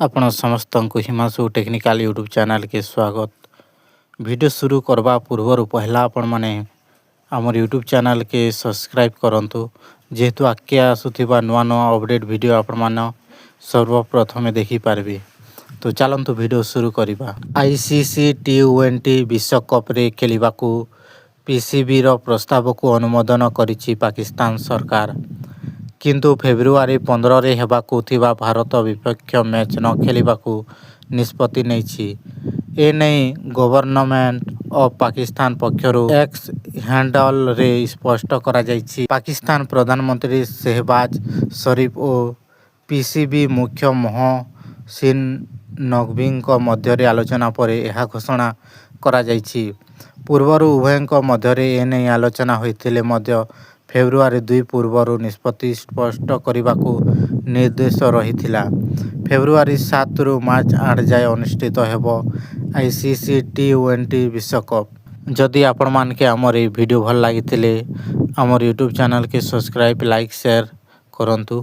ଆପଣ ସମସ୍ତଙ୍କୁ Himanshu technical YouTube channel के स्वागत। वीडियो शुरू करबा पूर्वर पहला आपण माने हमर यूट्यूब चैनल के सब्सक्राइब करंतु जेहेतु आके आसुथिबा नुआ नुआ अपडेट वीडियो आपण माने सर्वप्रथम देखि पारबे। तो चलंतु वीडियो शुरू करिबा। आईसीसी टी20 विश्वकप रे खेलिबाकू पीसीबी रो प्रस्ताव को अनुमोदन करिछि पाकिस्तान सरकार। किंतु फेब्रुआरी 15 रे हेबाकू थिबा भारत विपक्ष मैच न खेलिबाकू निष्पत्ति नैछि। ए नै गवर्नमेंट ऑफ पाकिस्तान पक्षरु एक्स हैंडल रे स्पष्ट करा जायछि। पाकिस्तान प्रधानमंत्री शहबाज शरीफ और पीसीबी मुख्य मोहसिन नकवी को मध्य रे आलोचना पर यह घोषणा करा जायछि। पूर्वरु उभयଙ୍କ ମଧ୍ୟରେ ଏ ନେଇ ଆଲୋଚନା ହୋଇଥିଲେ ମଧ୍ୟ ଫେବୃଆରୀ 2 ପୂର୍ବରୁ ନିଷ୍ପତ୍ତି ସ୍ପଷ୍ଟ କରିବାକୁ ନିର୍ଦ୍ଦେଶ ରହିଥିଲା। ଫେବୃଆରୀ 7 ରୁ ମାର୍ଚ୍ଚ 8 ଯାଏ ଅନୁଷ୍ଠିତ ହେବ ଆଇସିସି ଟି20 ବିଶ୍ୱକପ। ଯଦି ଆପଣମାନଙ୍କୁ ଆମର ଏହି ଭିଡ଼ିଓ ଭଲ ଲାଗିଥିଲେ ଆମର ୟୁଟ୍ୟୁବ୍ ଚ୍ୟାନେଲ୍ के सब्सक्राइब लाइक शेयर କରନ୍ତୁ।